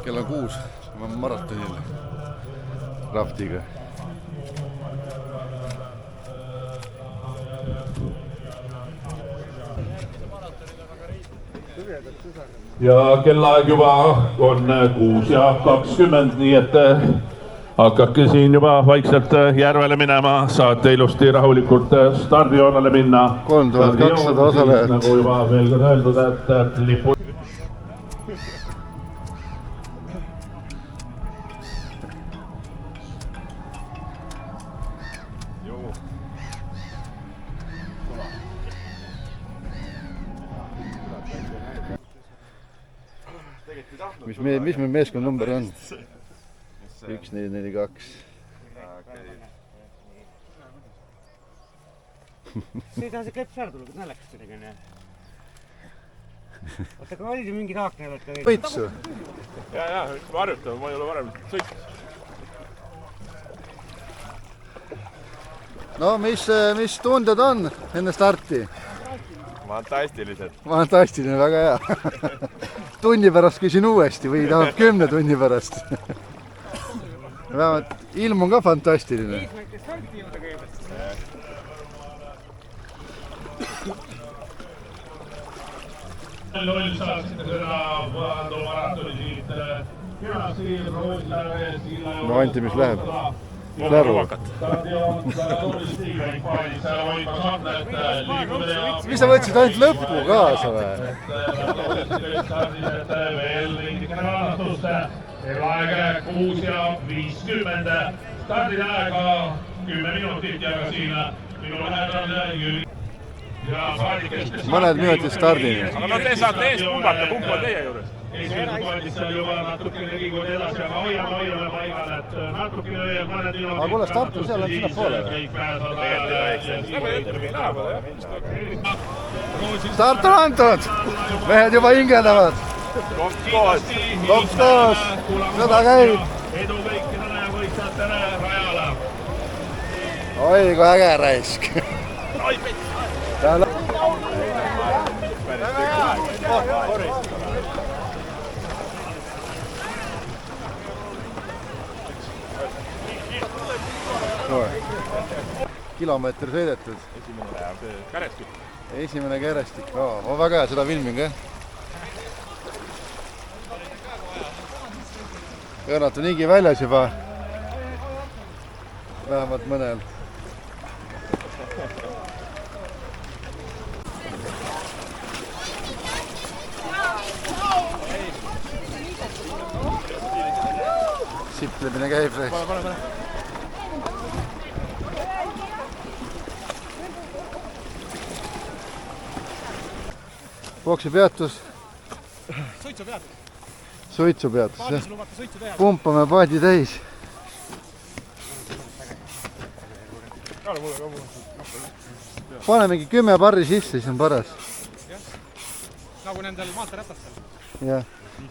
kell on 6, ma maratonil raftiga. Ja kellaaeg juba on 6:20, nii et hakkake siin juba vaikselt järvele minema, saate ilusti rahulikult stardijoonele minna. 3200 osalejat. Nagu juba veel kord öeldud, et lipu... Mis meil meeskond number on? 1442. See ei taha see kleps ära tulla, kui naljakas midagi on. Oota, aga oli mingi taakne? Võitsu? Ja, ma harjutan, ma ei ole varem sõitnud. No mis tunded on enne starti? Fantastilised. Fantastiline, väga hea. Tunni pärast küsin uuesti või tahab 10 tunni pärast. Vähemalt ilm on ka fantastiline. Loll saaksite seda Võandu maratoni siit kenasti roosile. No Anti, mis läheb? Läru. Mis sa võtsid ainult lõppu kaasa või? Aeg 6:50. Stardin aega 10 minutit ja ka siin minu lähedal Jüri. Mõned minutid stardini. Aga no te saate eest pumbata, pump on teie juures. Esimesed toetid seal juba natukene liiguvad edasi, aga hoiame paigal, et natukene veel mõned minutid. Aga kuule, startu seal läheb sinna poole või? Start on antud! Mehed juba hingeldavad! Kops koos! Sõda käib! Edu kõikidele ja võistjatele rajale! Oi, kui äge raisk! Kilomeeter sõidetud. Esimene kärestik. On väga hea, seda filmin ka. Õnnat on higi väljas juba. Vähemalt mõnel. Siplemine käib. Pooksipeatus. Suitsupeatus. Pumpame paadi täis. Panemegi 10 barri sisse, siis on paras. Nagu nendel maanteeratastel. Jah.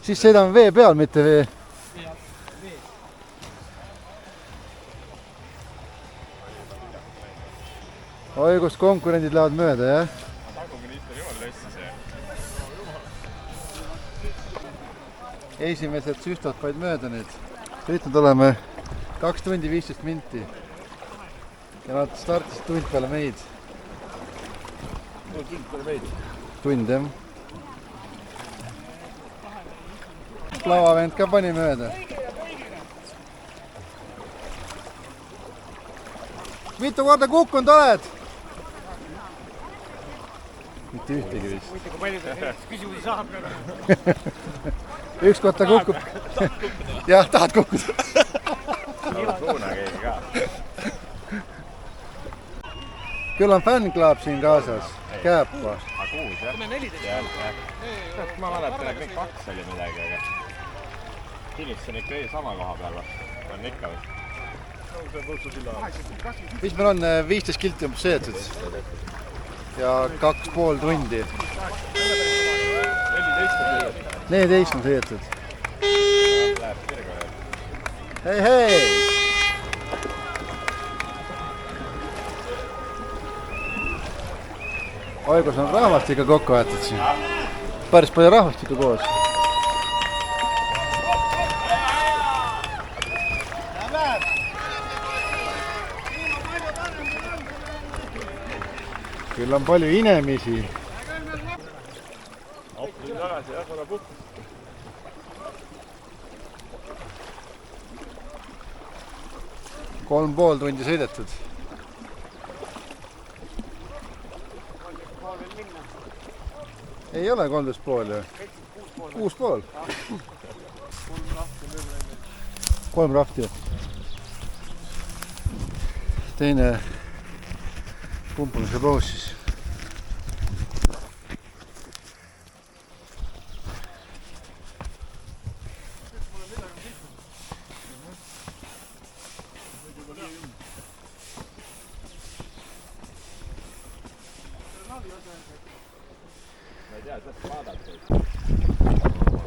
Siis sõidame vee peal, mitte vee. Oi, kus konkurendid lähevad mööda, jah? Esimesed süstvad vaid mööda nüüd. Sõitnud oleme 2 tundi 15 minti. Ja nad startisid tund peale meid. Tund, jah. Lavavend ka pani mööda. Mitu korda kukkunud oled? Mitte ühtegi vist. Mitte kui palju ta küsimusi saab. Üks kohta kukkub. Jah, tahad kukkuda. Suuna keegi ka. Küll on fännklaab siin kaasas. Kääpa. A 6, jah? Ma mäletan, et kõik 2 oli midagi, aga Kinnits on ikka sama koha peal või? On ikka või? Mis meil on 15 kilti umbes sõidetud ja 2,5 tundi. 14 on sõidetud. Hei, hei! Oi, kus on rahvast ikka kokku aetud siin. Päris palju rahvast ikka koos. Küll on palju inemisi. Appi tagasi, jah, ole puhk. 3,5 tundi sõidetud. Ei ole 13,5 ju. 6,5. 3 rahti. Teine pumpamise paus siis.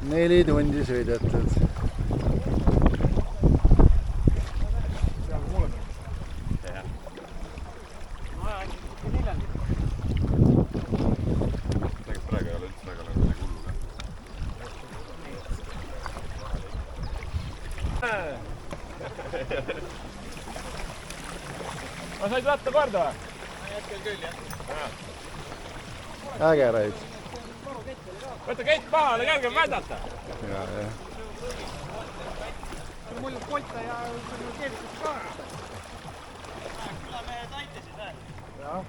Neli tundi sõidetud. Ma said ratta korda või? Hetkel küll, jah. Ägeraid. Võta keit maha, ole kergem vändata. Ja. Mul kolta ja keevitus ka. Külla me taitasid, näe. Jah.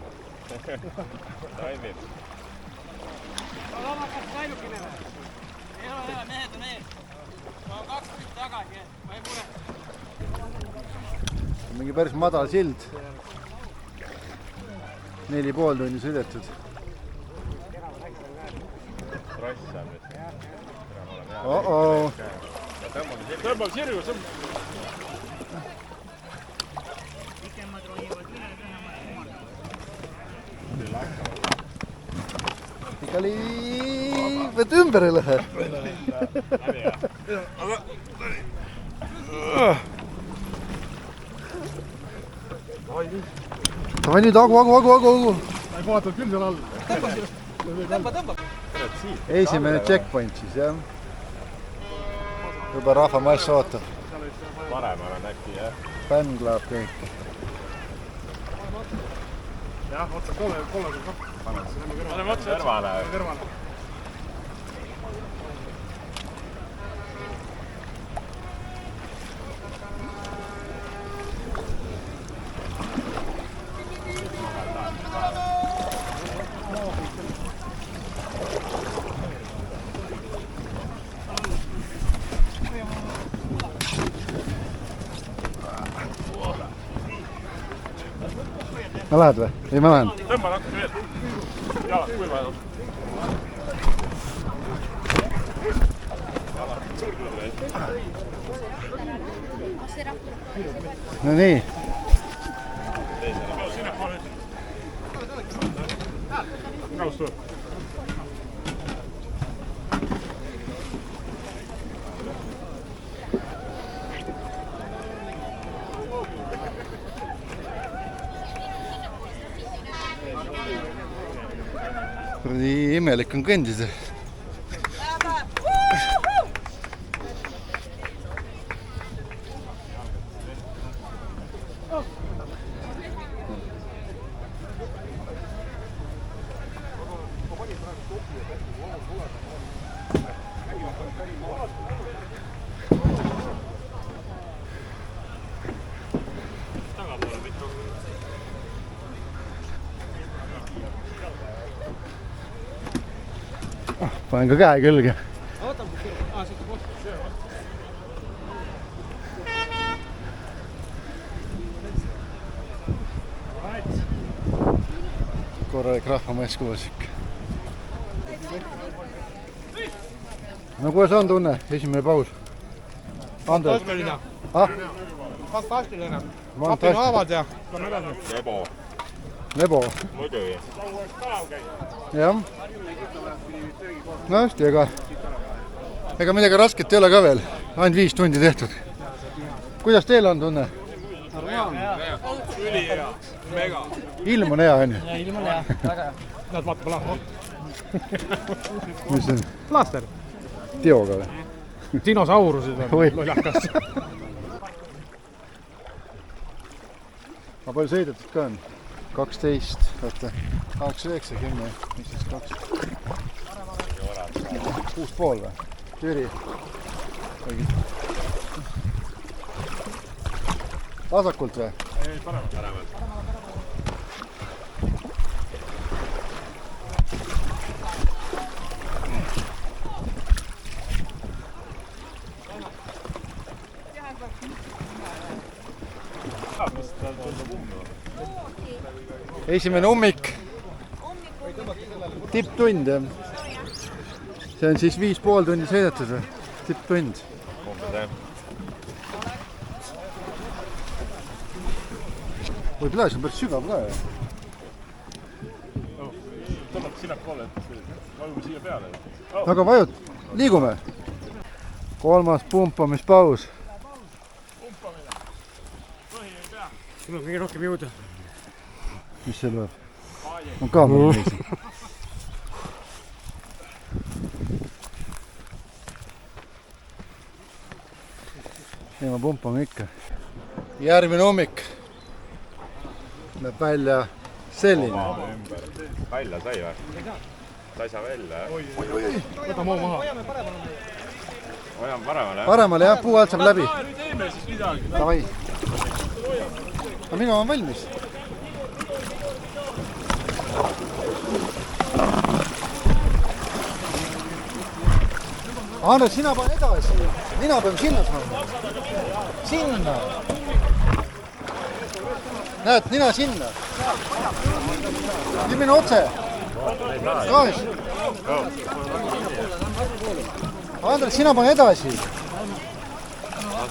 Taimid. Lama kas ainukene või? Ei ole, mehed on ees. Ma olen 2 minutit tagasi, ma ei mure. Mingi päris madal sild. 4,5 tundi sõidetud. Oh-oh. Tõmbab sirju. Pikemad ronivad üle, Ikali, võt ümber ei lähe. Davai nüüd, agu. Ei vaatad küll seal all. Tõmba. Esimene checkpoint siis, jah. Juba rahvamass ootab. Paremal on äkki, jah. Bänn klaab kõik. Jah, otsa kolle küll ka. Paneme otsa. Kõrvale. Ma lähed või? Ei, ma lähen. Tõmba natuke veel. Jalad kuivavad. No nii. Kaustu. Kuradi imelik on kõndida. Panen ka käe külge. Korralik rahvamass koos ikka. No kuidas on tunne? Esimene paus. Andres. Fantastiline. Kapin haavad ja Lebo. Muidugi. Jah. No hästi, ega midagi rasket ei ole ka veel. Ainult 5 tundi tehtud. Kuidas teil on tunne? Üli hea. Mega. Ilm on hea, on ju? Ilm on hea. Väga hea. Näed, vaata pala. Mis on? Plaaster. Teoga või? Dinosaurusid on lollakas. Ma palju sõidetud ka on? 12, oota, 8, 9, 10, mis siis 2? 6,5 või? Jüri? Vasakult või? Ei, paremalt. Esimene ummik. Tipptund, jah. See on siis 5,5 tundi sõidetud või? Tipptund. Või pidas on päris sügav ka, jah. Tõmmata sinna poole, et vajume siia peale. Aga vajut, liigume. 3. pumpamispaus. Sul on kõige rohkem jõuda. Mis see lööb? On kaamera meis. Ja ma pumpame ikka. Järgmine ummik. Läheb välja selline. Välja sai või? Sai sa välja, jah? Võta moo maha. Hoiame paremale, jah? Paremale jah, puu alt saab läbi. Nüüd teeme siis midagi. Davai. No minu on valmis. Andres, sina pane edasi. Mina pean sinna saama. Sinna. Näed, nina sinna. Nii mine otse. Kaas. Andres, sina pane edasi.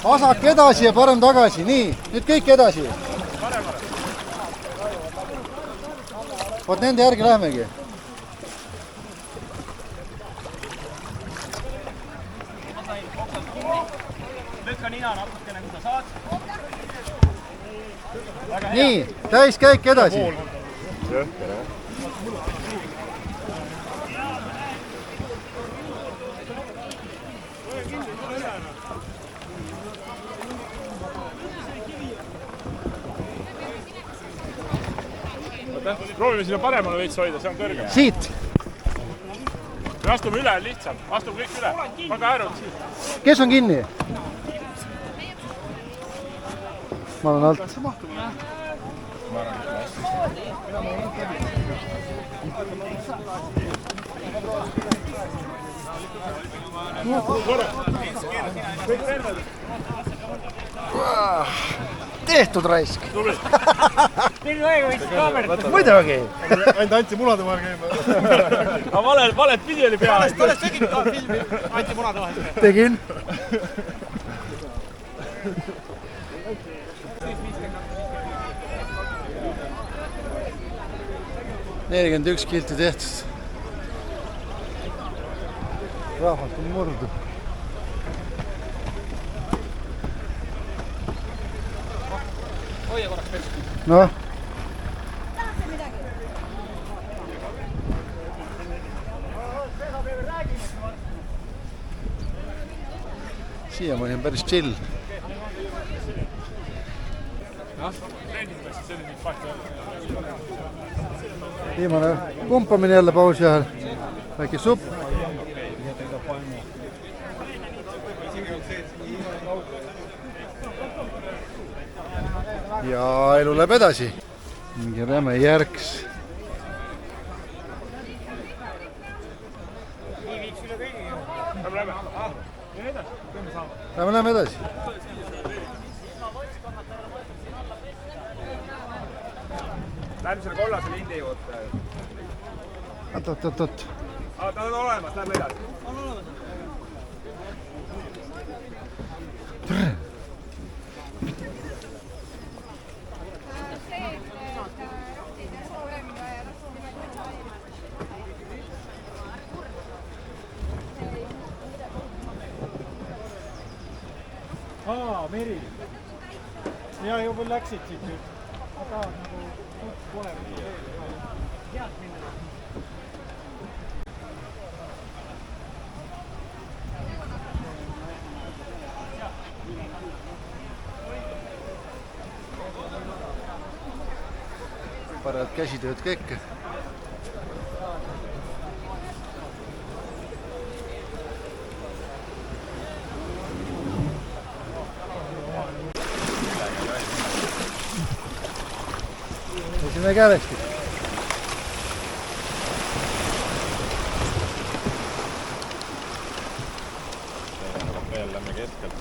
Vasak edasi ja parem tagasi. Nii, nüüd kõik edasi. Vot nende järgi lähemegi. Lükka nina natukene, kui sa saad. Nii, täiskäik edasi. Jõhker, jah? Proovime sinna paremale veits hoida, see on kõrgem. Siit. Me astume üle lihtsalt, astume kõik üle. Väga äärud siit. Kes on kinni? Ma olen alt. Tehtud raisk. Tegi aega võiks kaamerat. Muidugi. Ainult Anti munade vahel käima. Aga valet pidi oli peale. Valest tegid ka filmi Anti munade vahel. Tegin. ...41 kilti tehtud. Rahvast on murdu. Hoia korraks pesu. Noh. Siiamaani on päris chill. Viimane pumpamine jälle pausi ajal. Väike supp. Ja elu läheb edasi. Mingi räme järks. Lähme edasi. Lähme selle kollase lindi juurde. Oot. Ta on olemas, lähme edasi. Meri. Ja juba läksid siit nüüd. Ma tahan nagu pole head minna. panevad käsitööd ka ikka. Esime kävestit. Veel lämme keskelt.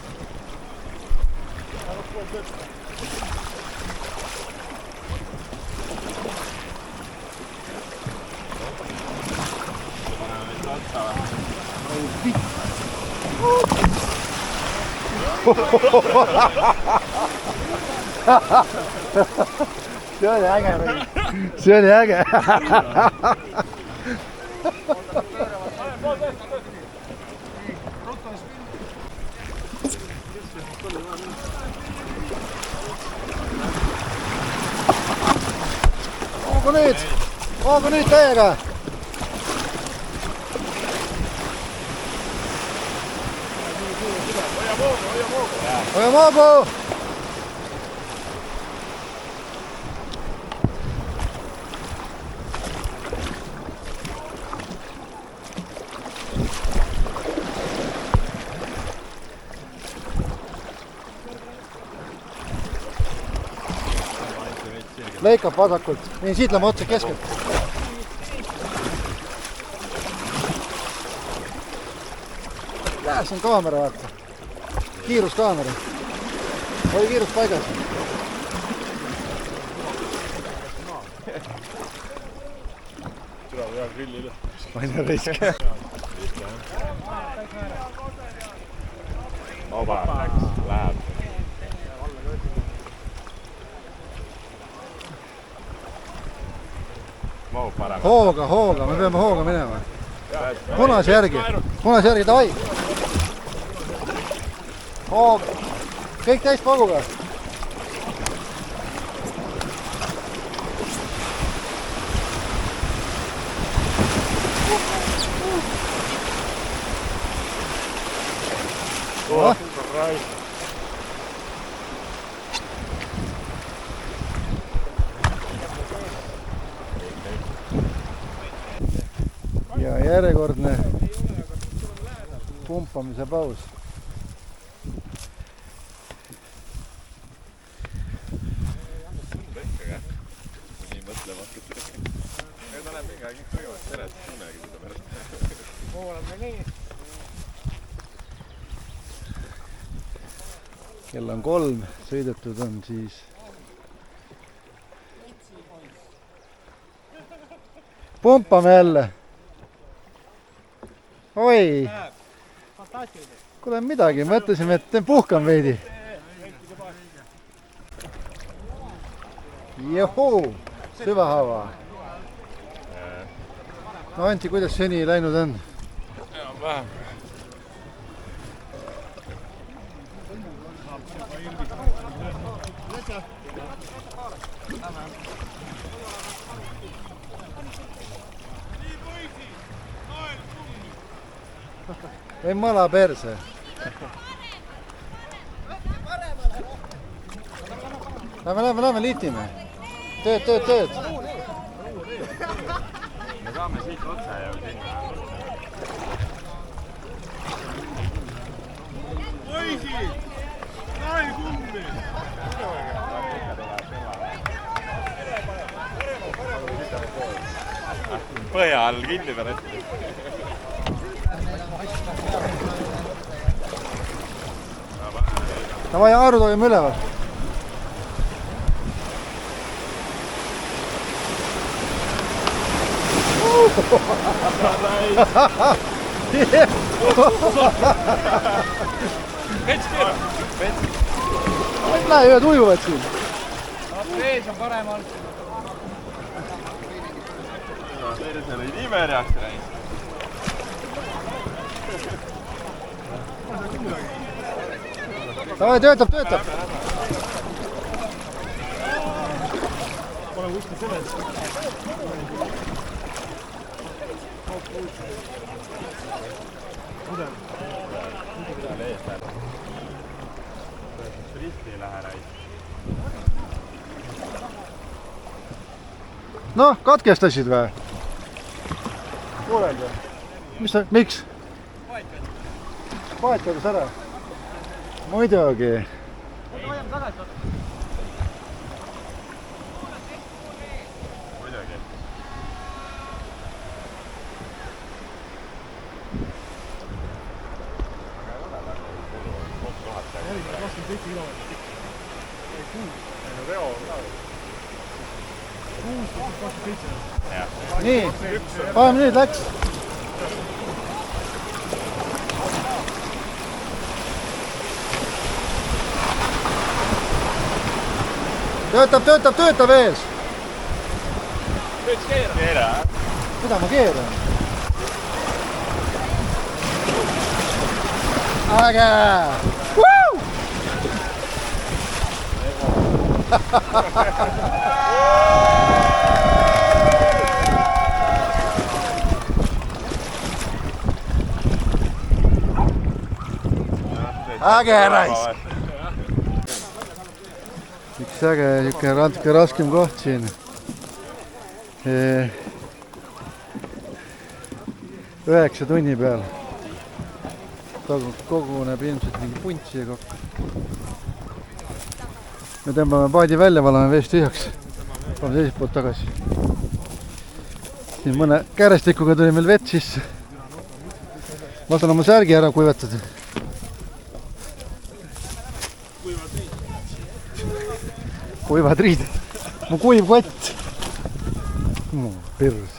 See oli äge või? See oli äge. Hoogu nüüd täiega. Hoia moogu. Lõikab vasakult. Niin siit lähme otsa keskelt. See on kaamera vaata. Kiiruskaamera. Oli kiirus paigas. Tuleb hea grilli üle. Paine risk. Oba, läheb. Hooga, me peame hooga minema. Punase järgi, davai. Hoog, kõik täis paguga. Ja järjekordne pumpamise paus. Nii mõtlematult. Need oleme mingi aeg kõigevad pered, tunnegi seda pärast. Oleme nii. Kell on 3, sõidetud on siis pumpame jälle. Oi, kuule midagi, mõtlesime, et puhkan veidi. Johoo, süvahava. No Anti, kuidas seni läinud on? Vähem. Ei mala perse. Lähme liitime. Tööd. Me saame siit otsa ja sinna. Poisi! Näin kummi! Põhja all kinni pärast. Davai, Aaru tohime üleval. Näe, ühed ujuvad siin. Vees on paremal. Veres oli nii märjaks läinud. Davai, töötab. Pole kuskil selles. Mudel. Risti ei lähe räis. noh, katkestasid või? Kuuled või? Mis sa, miks? Paet kadus ära. Muidugi. hoiame tagasi. muidugi. Nii, paneme nüüd läks. Töötab ees. keera. Mida ma keeran? Äge! Woo! Äge raisk! Üks äge, natuke raskem koht siin. 9 tunni peal. Koguneb ilmselt mingi punt siia kokku. Me tõmbame paadi välja, valame veest tühjaks. Paneme teiselt poolt tagasi. Siin mõne käärestikuga tuli meil vett sisse. Ma saan oma särgi ära kuivatada. Kuivad riided. Mu kuiv kott. Mu pirus.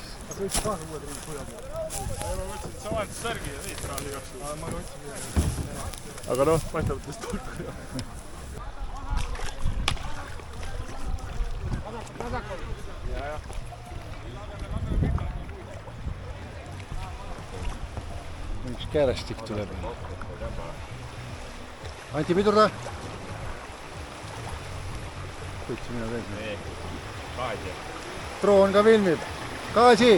aga noh, paistab tõest tulku. Üks käärestik tuleb. Anti pidurda. Võtsi mina veel. Gaasi. Droon ka filmib. Gaasi!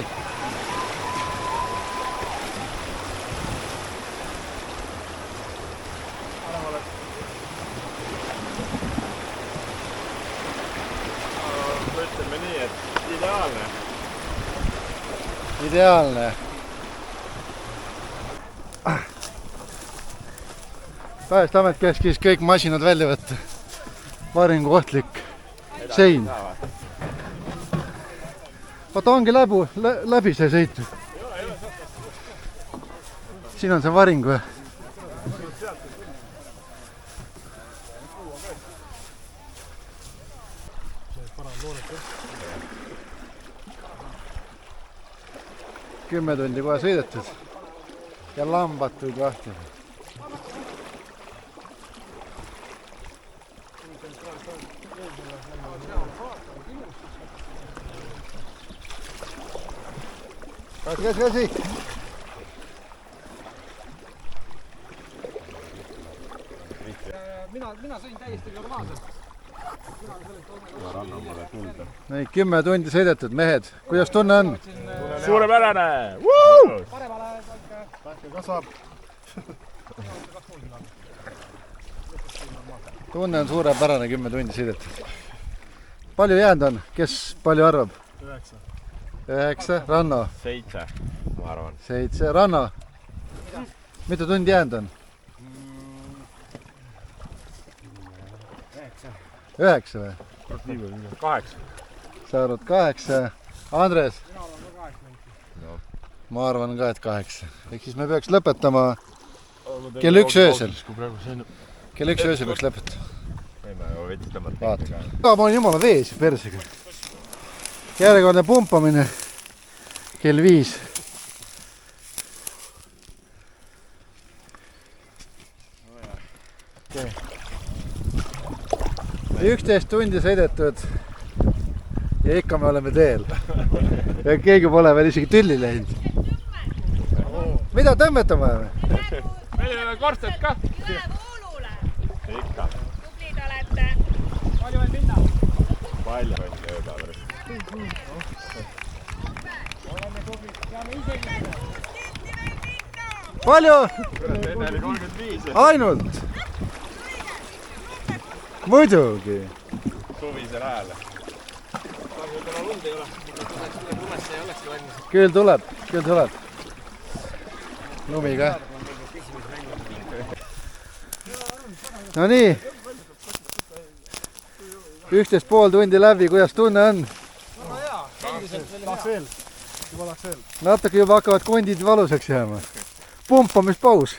Ütleme nii, et ideaalne. Ideaalne. Päästeamet käskis kõik masinad välja võtta. Varingu ohtlik sein. Vaata ongi läbi see sõit. Siin on see varing või? Kümme tundi kohe sõidetud ja lambad tulid vahti. Käsi! Mina sõin täiesti normaalselt. Nii, 10 tundi sõidetud, mehed. Kuidas tunne on? Suurepärane! Kasvab. Tunne on suurepärane, 10 tundi sõidetud. Palju jäänud on? Kes palju arvab? 9. Ranno? 7, ma arvan. 7. Ranno? Mitu tundi jäänud on? 9 või? 8. Sa arvad 8. Andres? Ma arvan ka, et 8. Ehk siis me peaks lõpetama kell 1 öösel. Kell 1 öösel peaks lõpetama. Ei, ma juba veits tõmmata. Vaata. Ma olin jumala vees persega. Järjekordne pumpamine kell 5. Okay. 11 tundi sõidetud ja ikka me oleme teel. Ja keegi pole veel isegi tülli läinud. Mida tõmmetama või? Meil ei ole korstet ka. Tuleb voolule. Ikka. Tublid olete. Palju veel minna? Palju on ööpäeva pärast. Oleme tublid. Peame isegi minna. Palju? Enne oli 35. Ainult? Muidugi. Suvisel ajal. Kahju, täna lund ei ole. Küll tuleb. Lumi ka. No nii. 11,5 tundi läbi, kuidas tunne on? Tahaks veel. Juba tahaks veel. Natuke juba hakkavad kondid valusaks jääma. Pumpamispaus.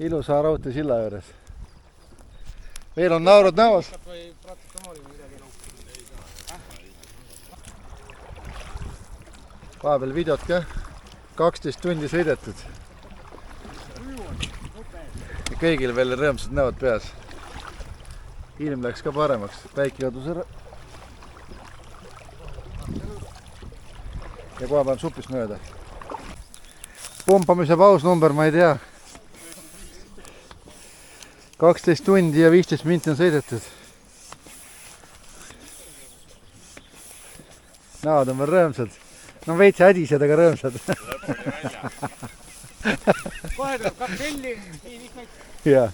Ilusa raudtee silla juures. Veel on naurud näos. Vahepeal videot ka. 12 tundi sõidetud. Ja kõigil veel rõõmsad näod peas. Ilm läks ka paremaks. Päike kadus ära. Ja kohe peab supist mööda. Pumpamise paus number, ma ei tea. 12 tundi ja 15 minti on sõidetud. Näod on veel rõõmsad. No veits hädised, aga rõõmsad. Kohe tuleb 2 helli. Jaa.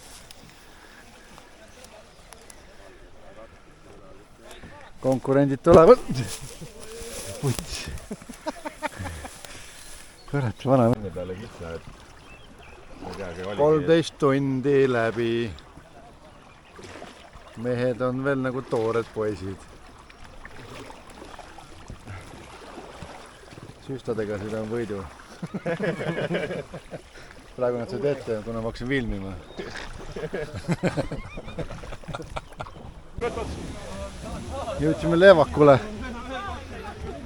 Konkurendid tulevad. Puts. Kurat, vana. 13 tundi läbi. Mehed on veel nagu toored poisid. Süstadega seda on võidu. Praegu nad said ette, kuna ma hakkasin filmima. Jõudsime Leevakule.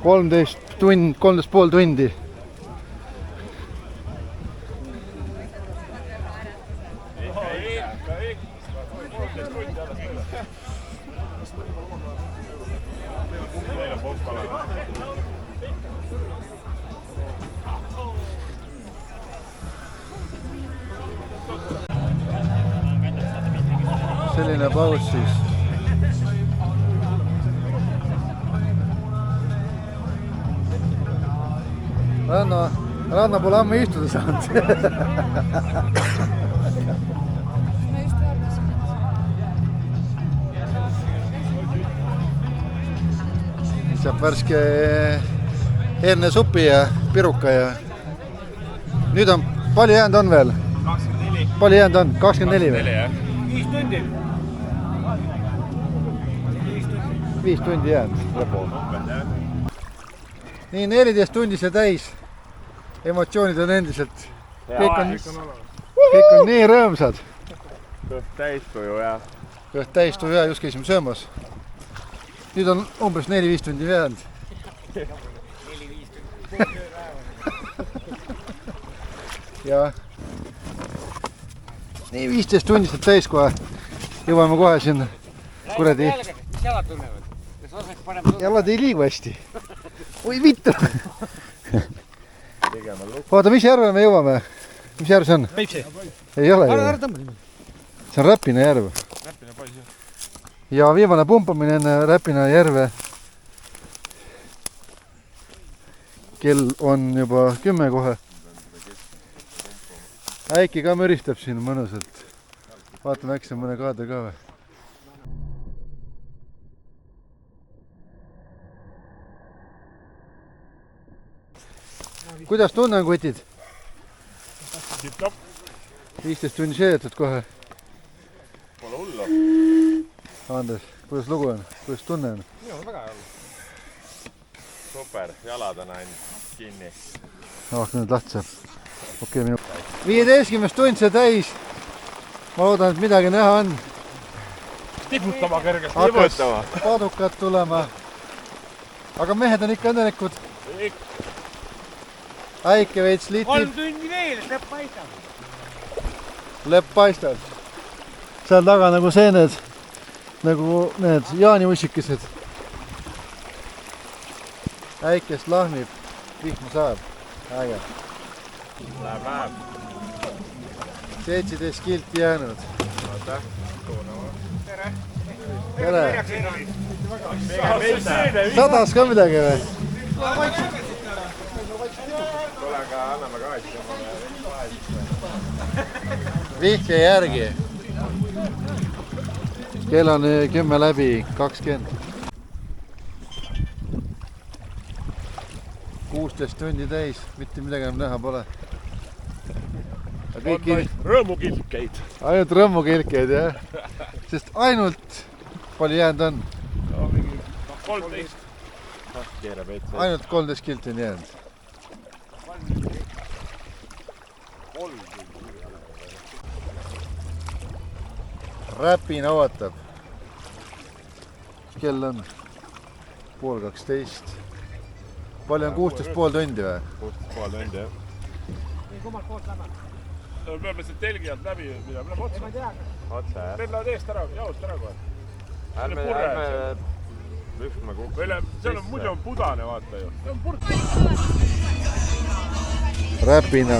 13,5 tundi. Selline paus siis. Ranna pole ammu istuda saanud. Saab värske hernesupi ja piruka ja nüüd on, palju jäänud on veel? 24. Palju jäänud on? 24 veel? 5 tundi. 5 tundi jäänud. Nii 14 tundi see täis. Emotsioonid on endiselt. Kõik on nii rõõmsad. Kõht täistuju ja. Kõht täistuju ja just käisime söömas. Nüüd on umbes 4-5 tundi jäänud. 4-5 tundi. Ja nii 15 tundi saab täis kohe. Jõuame kohe siin kuradi. Mis jalad tunnevad? Jalad ei liigu hästi. Oi vittu! Vaata, mis järve me jõuame? Mis järv see on? Peipsi. Ei ole ju. Ära tõmba. See on Räpina järv. Räpina pois. Ja viimane pumpamine enne Räpina järve. Kell on juba 10 kohe. Äiki ka müristab siin mõnusalt. Vaatame, äkki on mõne kaadri ka või. Kuidas tunne on, kutid? 15 tundi sõidetud kohe. Pole hullu. Andres, kuidas lugu on? Kuidas tunne on? Minu on väga hea olnud. Super, jalad on ainult kinni. Hakka nüüd lahti saab. Okei, minu. 15 tund see täis. Ma loodan, et midagi näha on. Tiputama kergesti. Hakkas padukad tulema. Aga mehed on ikka õnnelikud. Äike veits 3 litib. tundi veel, et lõpp paistab. Lepp paistab. Seal taga nagu seened, nagu need jaaniussikesed. Äikest lahmib, vihma saab. Äge. Läheb. 17 kilti jäänud. Oota. Tere. Sadas ka midagi või? Tule aga anname gaasi omale. Vihke järgi. Kell on 10 läbi 20. 16 tundi täis, mitte midagi enam näha pole. On vaid rõõmukilkeid. Ainult rõmmukilkeid, jah. Sest ainult palju jäänud on. 13. Ainult 13 kilti on jäänud. Räpina ootab. Kell on 11:30. Palju on 16,5 tundi või? 16,5 tundi, jah. Kummalt poolt lämma? Me peame see telgi alt läbi, mida me läheme otsa. Ma ei tea. Otse, jah? Need lähevad eest ära, jaost ära kohe. Ärme lühma kukku. Seal on muidu pudane, vaata ju. See on purk. Räpina.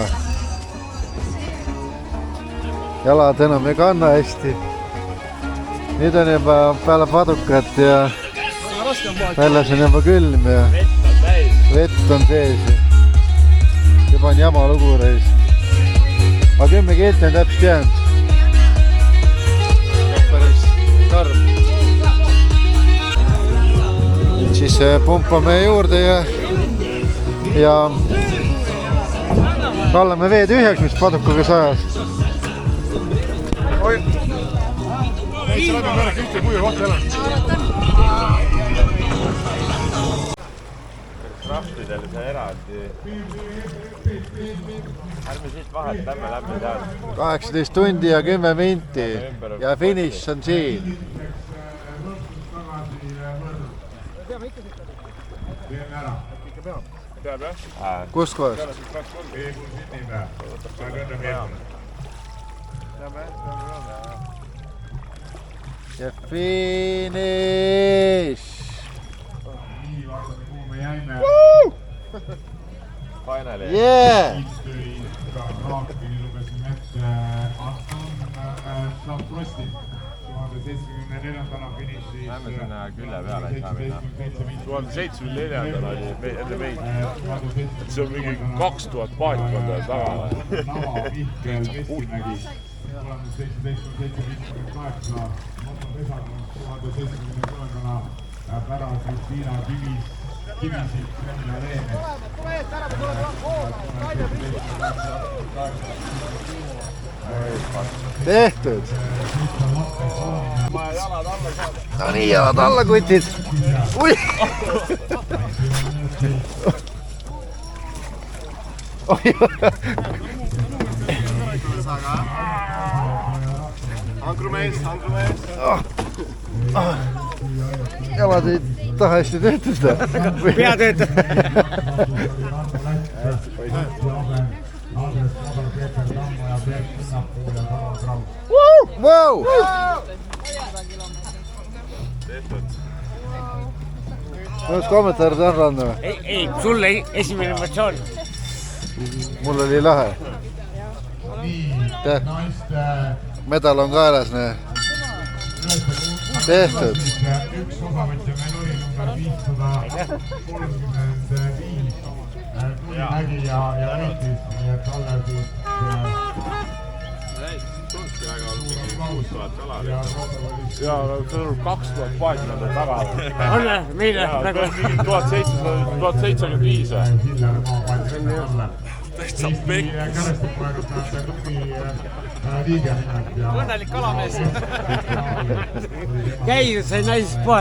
Jalad enam ei kanna hästi. Nüüd on juba peale padukat ja väljas on juba külm ja vett on sees. Juba on jama lugu reis. Aga 10 kilti on täpselt jäänud. Päris karm. Siis pumpame juurde ja kallame vee tühjaks, mis padukaga sajas. Kraftidel see eraldi. Ärme siit vahet, lämme seal. 18 tundi ja 10 minti ja finiš on siin. Peab, jah? Kust kohast? Ja finiš! Finally. Yeah! Lähme sinna külle peale ei saa minna. 1074 oli enne meid. See on mingi 2000 paatkonda taga. Tehtud! No nii, jalad alla kutid! Ui! Hankrumees! Jalad ei taha hästi tehtud seda. Pea töötab. Wow! Kas kommentaarid on ranna või? Ei, sulle esimene emotsioon. Mul oli lahe. Medal on kaelas, näe. Tehtud. Üks osavõtja meil oli number 535 Tulimägi ja võitis, nii et talle siis Tundki väga olnud 6000 kalari. Ja see on 2000 paatkonda taga. On meile nagu... 1775 või? Hillar maapalli Täitsa pekk. Kärestikuajadustajate klubi liige nimelt. Õnnelik kalamees. Käi, sai naisest puhata.